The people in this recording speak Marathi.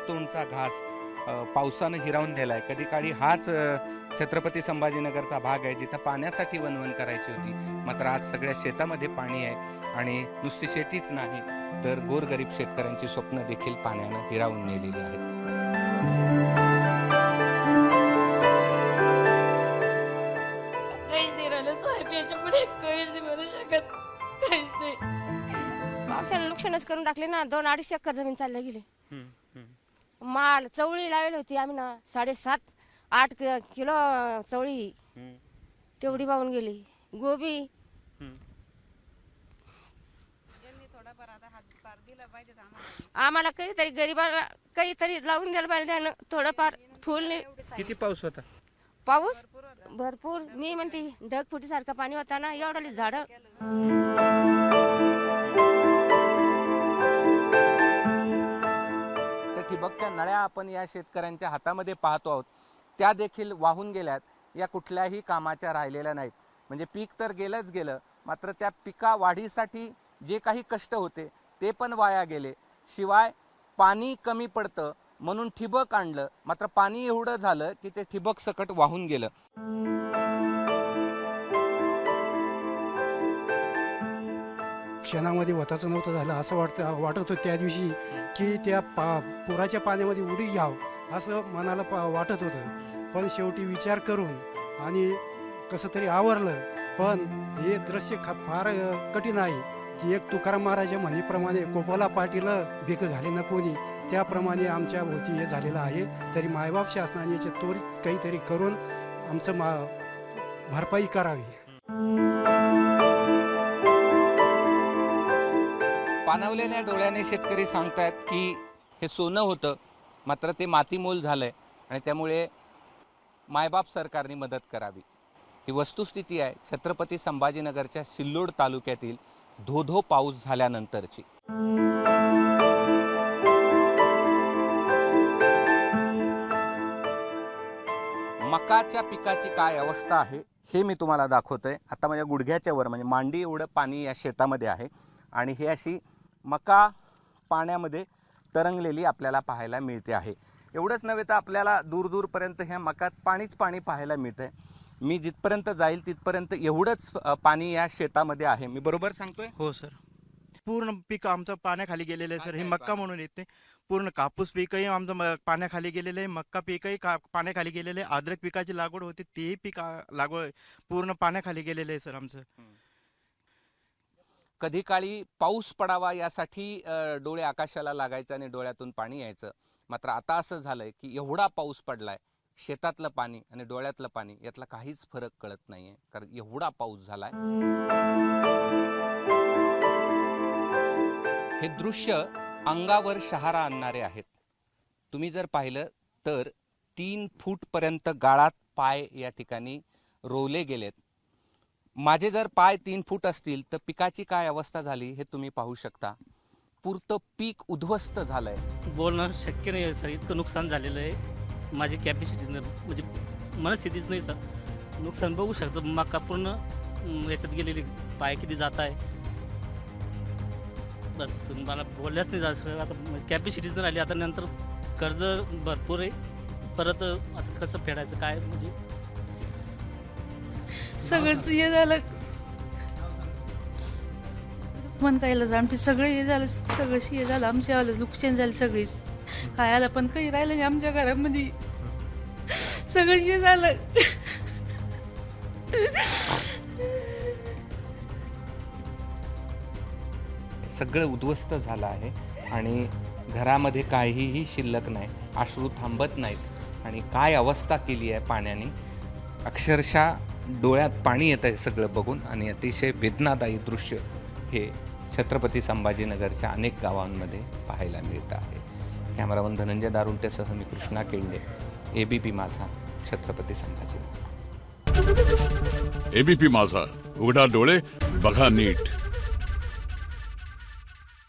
तोंडचा घास पावसानं हिरावून नेलाय. कधी काळी हाच छत्रपती संभाजीनगरचा भाग आहे जिथं पाण्यासाठी वणवण करायची होती. मात्र आज सगळ्या शेतामध्ये पाणी आहे आणि नुसती शेतीच नाही तर गोरगरीब शेतकऱ्यांची स्वप्न देखील पाण्यानं हिरावून नेलेली आहेत. काहीच नाही राहिलं साहेब, याच्या पुढे काहीच नाही म्हणू शकत, काहीच नाही. पावसाने नुकसानच करून टाकले ना. 2-2.5 एकर जमीन चालल्या गेली. माल चवळी लावली होती आम्ही ना, 7.5-8 किलो चवळी तेवढी वाहून गेली. गोबी आम्हाला काहीतरी गरीबाला काहीतरी लावून द्यायला पाहिजे त्यानं थोडंफार. फुल किती पाऊस होता? पाऊस भरपूर. मी म्हणते ढगफुटीसारखं पाणी होता ना, एवढाली झाडं. ठिबकच्या नळ्या आपण या शेतकऱ्यांच्या हातामध्ये पाहतो आहोत, त्या देखील वाहून गेल्यात. या कुठल्याही कामाच्या राहिलेल्या नाहीत. म्हणजे पीक तर गेलंच गेलं, मात्र त्या पिका वाढीसाठी जे काही कष्ट होते ते पण वाया गेले. शिवाय पाणी कमी पडतं म्हणून ठिबक आणलं, मात्र पाणी एवढं झालं की ते ठिबक सकट वाहून गेलं. क्षणामध्ये होताचं नव्हतं झालं असं वाटत होतं त्या दिवशी की त्या पुराच्या पाण्यामध्ये उडी घ्यावं असं मनाला वाटत होतं. पण शेवटी विचार करून आणि कसं तरी आवरलं. पण हे दृश्य फार कठीण आहे की एक तुकाराम महाराज म्हणीप्रमाणे कोपाला पाटीला भीक घाले ना कोणी, त्याप्रमाणे आमच्या भोवती हे झालेलं आहे. तरी मायबाप शासनाने याचे त्वरित काहीतरी करून आमचं भरपाई करावी. पाणावलेल्या डोळ्याने शेतकरी सांगतायत की हे सोनं होतं मात्र ते मातीमोल झालंय आणि त्यामुळे मायबाप सरकारने मदत करावी. ही वस्तुस्थिती आहे छत्रपती संभाजीनगरच्या सिल्लोड तालुक्यातील धो-धो पाऊस झाल्यानंतरची. मकाच्या पिकाची काय अवस्था आहे हे मी तुम्हाला दाखवतोय. आता माझ्या गुडघ्याच्या वर म्हणजे मांडी एवढं पाणी या शेतामध्ये आहे आणि हे अशी मका पाण्यामध्ये तरंगलेली आपल्याला पाहायला मिळते आहे. एवढंच नव्हे तर आपल्याला दूरपर्यंत ह्या मकात पाणीच पाणी पाहायला मिळतंय. मी जिथपर्यंत जाईल तिथपर्यंत एवढंच पाणी या शेतामध्ये आहे. मी बरोबर सांगतोय? हो सर, पूर्ण पीक आमचं पाण्याखाली गेलेलं आहे सर. हे मक्का म्हणून येते. पूर्ण कापूस पीकही आमचं पाण्याखाली गेलेलं आहे, मक्का पीकही पाण्याखाली गेलेलं आहे. अद्रक पिकाची लागवड होती तेही पीक लागवड पूर्ण पाण्याखाली गेलेलं आहे सर आमचं. कधी काळी पाऊस पडावा यासाठी डोळे आकाशाला लागायचे आणि डोळ्यातून पाणी यायचं. मात्र आता असं झालंय की एवढा पाऊस पडलाय, शेतातलं पाणी आणि डोळ्यातलं पाणी यातला काहीच फरक कळत नाहीये, कारण एवढा पाऊस झालाय. हे दृश्य अंगावर शहारा आणणारे आहेत. तुम्ही जर पाहिलं तर 3 फूट पर्यंत गाळात पाय या ठिकाणी रोवले गेलेत. माझे जर पाय 3 फूट असतील तर पिकाची काय अवस्था झाली हे तुम्ही पाहू शकता. पुरतं पीक उद्ध्वस्त झालंय. बोलणं शक्य नाही सर, इतकं नुकसान झालेलं आहे. माझी कॅपॅसिटी म्हणजे मनस्थितीच नाही सर. नुकसान बघू शकतो. मका पूर्ण याच्यात गेलेली, पाय किती जात आहे बस मला बोलल्याच नाही जात सर. आता कॅपॅसिटीच नाही राहिली. आता नंतर कर्ज भरपूर आहे, परत आता कसं फेडायचं काय, म्हणजे सगळंच हे झालं. मन कायला आमचे सगळे हे झालं, सगळं हे झालं. आमच्या आलं नुकसान झालं सगळीच. काय आलं पण काही राहिलं नाही आमच्या घरामध्ये. सगळं हे झालं. सगळं उद्ध्वस्त झालं आहे आणि घरामध्ये काहीही शिल्लक नाही. अश्रू थांबत नाहीत आणि काय अवस्था केली आहे पाण्याने. अक्षरशः डोळ्यात पाणी येत आहे सगळं बघून आणि अतिशय वेदनादायी दृश्य हे छत्रपती संभाजीनगरच्या अनेक गावांमध्ये पाहायला मिळतं आहे. कॅमेरामन धनंजय दारुंटेसह मी कृष्णा केंडे, एबीपी माझा, छत्रपती संभाजीनगर. एबीपी माझा, उघडा डोळे बघा नीट.